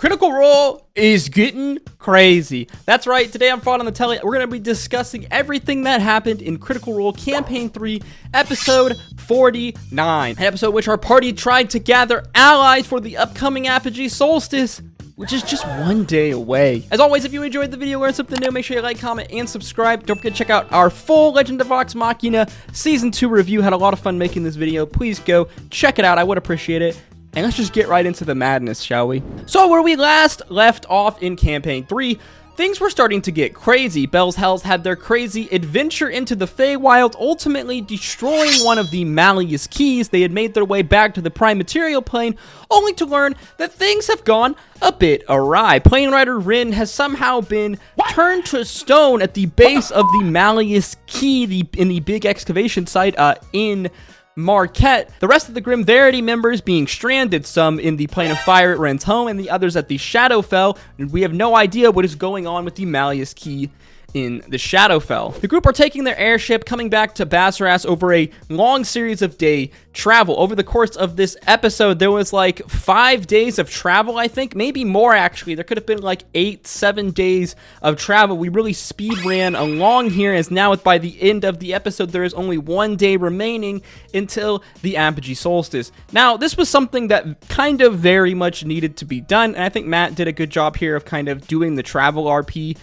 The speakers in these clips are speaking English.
Critical Role is getting crazy. That's right, today on FraudOnTheTele, we're going to be discussing everything that happened in Critical Role Campaign 3, Episode 49. An episode in which our party tried to gather allies for the upcoming Apogee Solstice, which is just one day away. As always, if you enjoyed the video, learned something new, make sure you like, comment, and subscribe. Don't forget to check out our full Legend of Vox Machina Season 2 review. Had a lot of fun making this video. Please go check it out. I would appreciate it. And let's just get right into the madness, shall we? So where we last left off in Campaign 3, things were starting to get crazy. Bell's Hells had their crazy adventure into the Feywild, ultimately destroying one of the Malleus keys. They had made their way back to the Prime Material Plane, only to learn that things have gone a bit awry. Plane Rider Rin has somehow been turned to stone at the base of the Malleus key in the big excavation site in Marquette. The rest of the Grim Verity members being stranded, some in the Plane of Fire at Ren's home and the others at the Shadowfell, and we have no idea what is going on with the Malleus key in the Shadowfell. The group are taking their airship, coming back to Bassaras over a long series of day travel. Over the course of this episode, there was like 5 days of travel, I think, maybe more actually. There could have been like 7 days of travel. We really speed ran along here, as now by the end of the episode, there is only 1 day remaining until the Apogee Solstice. Now, this was something that kind of very much needed to be done, and I think Matt did a good job here of kind of doing the travel RP,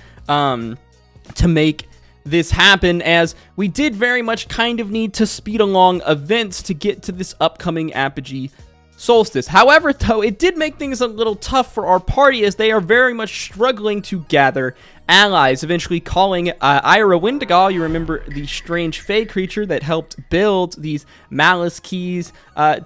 to make this happen, as we did very much kind of need to speed along events to get to this upcoming Apogee Solstice. However, though, it did make things a little tough for our party, as they are very much struggling to gather allies, eventually calling Ira Wendigal, you remember the strange fey creature that helped build these Malleus keys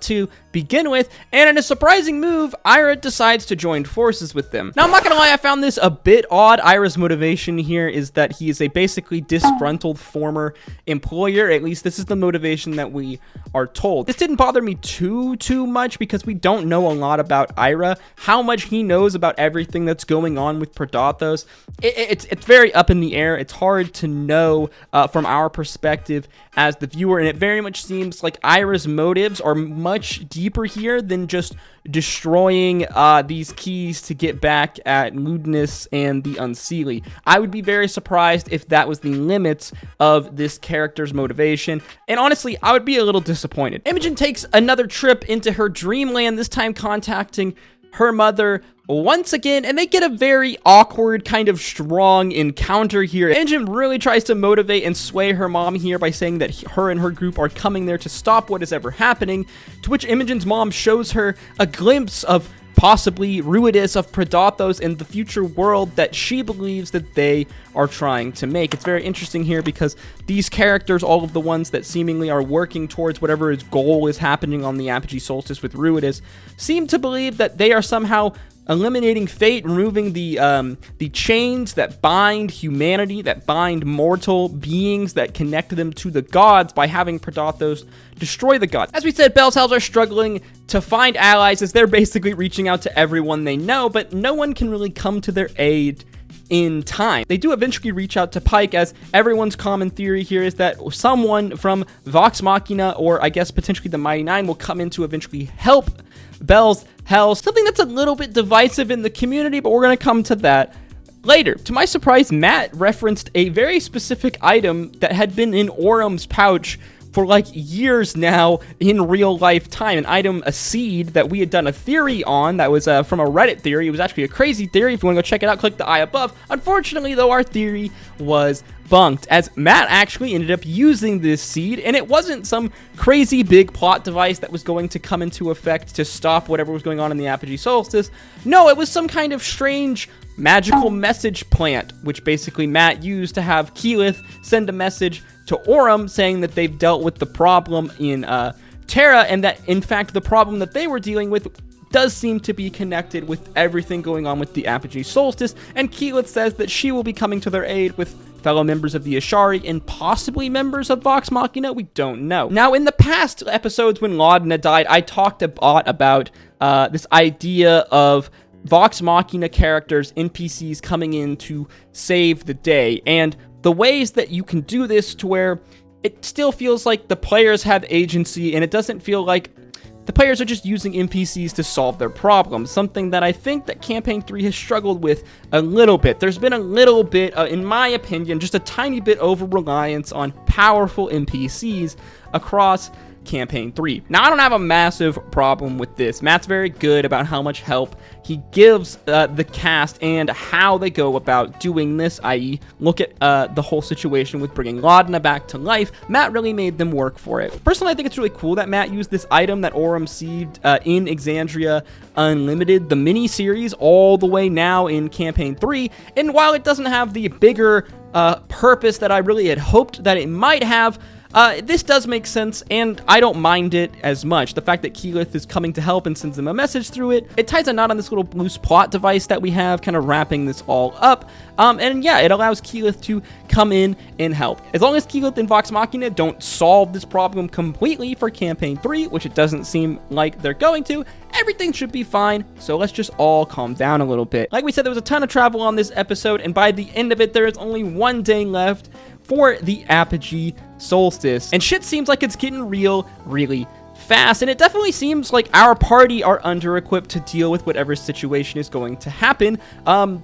to begin with, and in a surprising move, Ira decides to join forces with them. Now, I'm not gonna lie, I found this a bit odd. Ira's motivation here is that he is a basically disgruntled former employer. At least this is the motivation that we are told. This didn't bother me too much, because we don't know a lot about Ira. How much he knows about everything that's going on with Predathos, it's very up in the air. It's hard to know from our perspective as the viewer, and it very much seems like Ira's motives are much deeper here than just destroying these keys to get back at Ruidus and the Unseelie. I would be very surprised if that was the limits of this character's motivation, and honestly, I would be a little disappointed. Imogen takes another trip into her dreamland, this time contacting her mother once again, and they get a very awkward, kind of strong encounter here. Imogen really tries to motivate and sway her mom here by saying that her and her group are coming there to stop what is ever happening, to which Imogen's mom shows her a glimpse of possibly Ruidus, of Predathos, and the future world that she believes that they are trying to make. It's very interesting here because these characters, all of the ones that seemingly are working towards whatever his goal is happening on the Apogee Solstice with Ruidus, seem to believe that they are somehow eliminating fate, removing the chains that bind humanity, that bind mortal beings, that connect them to the gods, by having Predathos destroy the gods. As we said, Bell's Hells are struggling to find allies, as they're basically reaching out to everyone they know, but no one can really come to their aid in time. They do eventually reach out to Pike, as everyone's common theory here is that someone from Vox Machina, or I guess potentially the Mighty Nine, will come in to eventually help Bell's Hells. Something that's a little bit divisive in the community, but we're going to come to that later. To my surprise, Matt referenced a very specific item that had been in Orum's pouch for like years now in real life time. An item, a seed that we had done a theory on that was from a Reddit theory. It was actually a crazy theory. If you want to go check it out, click the eye above. Unfortunately, though, our theory was bunked, as Matt actually ended up using this seed, and it wasn't some crazy big plot device that was going to come into effect to stop whatever was going on in the Apogee Solstice. No, it was some kind of strange magical message plant, which basically Matt used to have Keyleth send a message to Orum saying that they've dealt with the problem in Terra, and that in fact the problem that they were dealing with does seem to be connected with everything going on with the Apogee Solstice, and Keyleth says that she will be coming to their aid with fellow members of the Ashari and possibly members of Vox Machina. We don't know. Now, in the past episodes when Laudna died, I talked a lot about this idea of Vox Machina characters, NPCs, coming in to save the day, and the ways that you can do this to where it still feels like the players have agency, and it doesn't feel like the players are just using NPCs to solve their problems, something that I think that Campaign 3 has struggled with a little bit. There's been a little bit, in my opinion, just a tiny bit over-reliance on powerful NPCs across Campaign 3. Now, I don't have a massive problem with this. Matt's very good about how much help he gives the cast and how they go about doing this, i.e. look at the whole situation with bringing Laudna back to life. Matt really made them work for it. Personally, I think it's really cool that Matt used this item that Aura received in Exandria Unlimited, the mini-series, all the way now in Campaign 3, and while it doesn't have the bigger purpose that I really had hoped that it might have, this does make sense, and I don't mind it as much. The fact that Keyleth is coming to help and sends them a message through it, it ties a knot on this little loose plot device that we have, kind of wrapping this all up. And yeah, it allows Keyleth to come in and help. As long as Keyleth and Vox Machina don't solve this problem completely for Campaign 3, which it doesn't seem like they're going to, everything should be fine, so let's just all calm down a little bit. Like we said, there was a ton of travel on this episode, and by the end of it, there is only one day left for the Apogee Solstice, and shit seems like it's getting real really fast, and it definitely seems like our party are under-equipped to deal with whatever situation is going to happen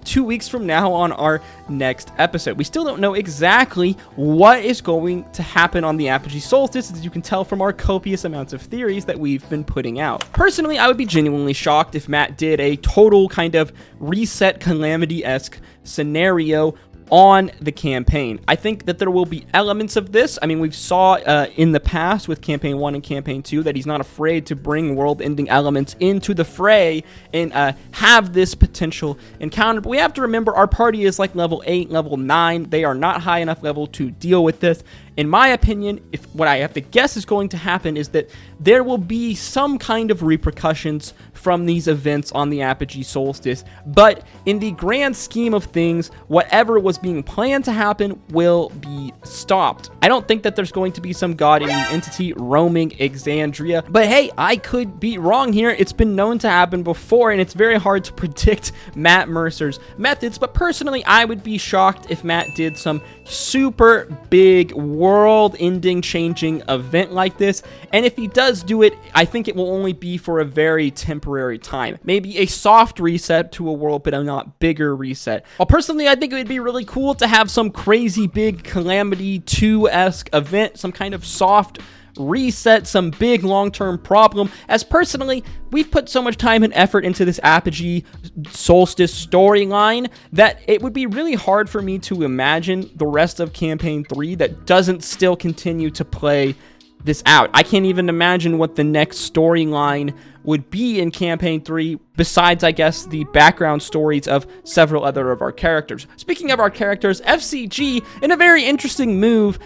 2 weeks from now on our next episode. We still don't know exactly what is going to happen on the Apogee Solstice, as you can tell from our copious amounts of theories that we've been putting out. Personally, I would be genuinely shocked if Matt did a total kind of reset Calamity-esque scenario on the campaign. I think that there will be elements of this. I mean, we've saw in the past with Campaign 1 and Campaign 2 that he's not afraid to bring world-ending elements into the fray and have this potential encounter. But we have to remember our party is like level 8, level 9. They are not high enough level to deal with this. In my opinion, if what I have to guess is going to happen is that there will be some kind of repercussions from these events on the Apogee Solstice, but in the grand scheme of things, whatever was being planned to happen will be stopped. I don't think that there's going to be some god-eating entity roaming Exandria, but hey, I could be wrong here. It's been known to happen before, and it's very hard to predict Matt Mercer's methods, but personally, I would be shocked if Matt did some super big world-ending changing event like this, and if he does do it, I think it will only be for a very temporary time. Maybe a soft reset to a world, but a not bigger reset. Well, personally, I think it would be really cool to have some crazy big Calamity 2-esque event, some kind of soft reset, some big long-term problem, as personally, we've put so much time and effort into this Apogee Solstice storyline that it would be really hard for me to imagine the rest of Campaign 3 that doesn't still continue to play this out. I can't even imagine what the next storyline would be in Campaign 3, besides, I guess, the background stories of several other of our characters. Speaking of our characters, FCG, in a very interesting move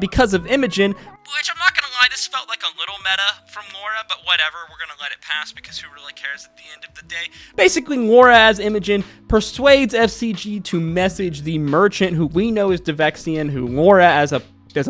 because of Imogen, which I'm not going to lie, this felt like a little meta from Laura, but whatever, we're going to let it pass because who really cares at the end of the day? Basically, Laura as Imogen persuades FCG to message the merchant who we know is Devexian, who Laura as a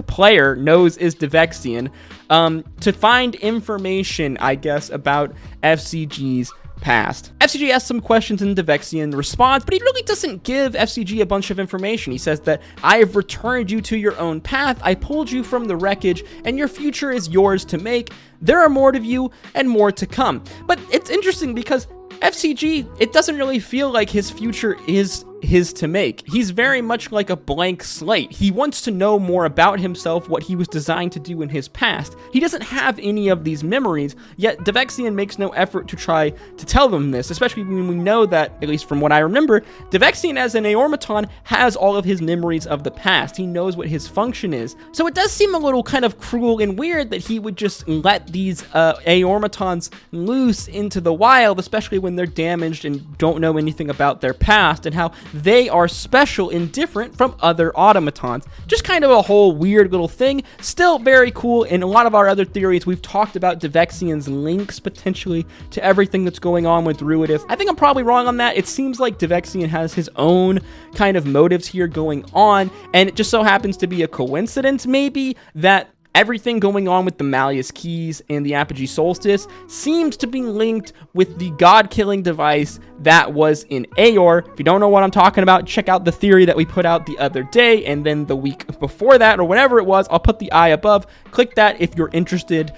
player knows is Devexian, to find information, I guess, about FCG's past. FCG asks some questions and Devexian responds, but he really doesn't give FCG a bunch of information. He says that I have returned you to your own path, I pulled you from the wreckage, and your future is yours to make. There are more of you and more to come. But it's interesting because FCG, it doesn't really feel like his future is his to make. He's very much like a blank slate. He wants to know more about himself, what he was designed to do in his past. He doesn't have any of these memories, yet Devexian makes no effort to try to tell them this, especially when we know that, at least from what I remember, Devexian as an Aormaton has all of his memories of the past. He knows what his function is. So it does seem a little kind of cruel and weird that he would just let these Aormatons loose into the wild, especially when they're damaged and don't know anything about their past and how they are special and different from other automatons. Just kind of a whole weird little thing. Still very cool. In a lot of our other theories, we've talked about Devexian's links potentially to everything that's going on with Ruidus. I think I'm probably wrong on that. It seems like Devexian has his own kind of motives here going on, and it just so happens to be a coincidence maybe that everything going on with the Malleus Keys and the Apogee Solstice seems to be linked with the god-killing device that was in Aor. If you don't know what I'm talking about, check out the theory that we put out the other day and then the week before that, or whatever it was. I'll put the eye above. Click that if you're interested.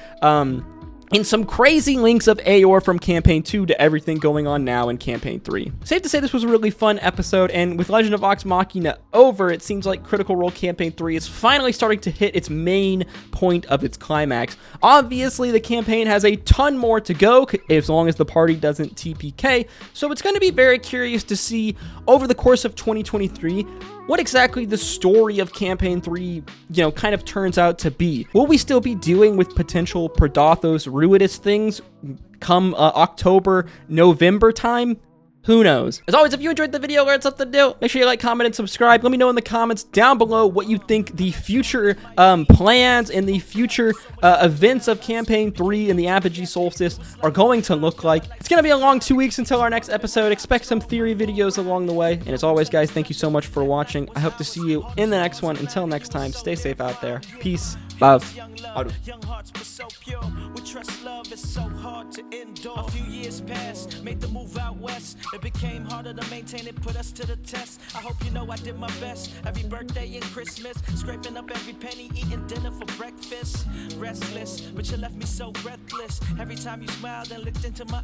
and some crazy links of Aor from Campaign 2 to everything going on now in Campaign 3. Safe to say this was a really fun episode, and with Legend of Vox Machina over, it seems like Critical Role Campaign 3 is finally starting to hit its main point of its climax. Obviously, the campaign has a ton more to go, as long as the party doesn't TPK, so it's going to be very curious to see, over the course of 2023, what exactly the story of Campaign 3, kind of turns out to be. Will we still be dealing with potential Predathos Ruidus things come October, November time? Who knows? As always, if you enjoyed the video, learned something new, make sure you like, comment, and subscribe. Let me know in the comments down below what you think the future plans and the future events of Campaign 3 and the Apogee Solstice are going to look like. It's going to be a long 2 weeks until our next episode. Expect some theory videos along the way. And as always, guys, thank you so much for watching. I hope to see you in the next one. Until next time, stay safe out there. Peace. Love. Young hearts were so pure. We trust love is so hard to endure. A few years passed, made the move out west. It became harder to maintain it, put us to the test. I hope you know I did my best. Every birthday and Christmas, scraping up every penny, eating dinner for breakfast. Restless, but you left me so breathless. Every time you smiled and looked into my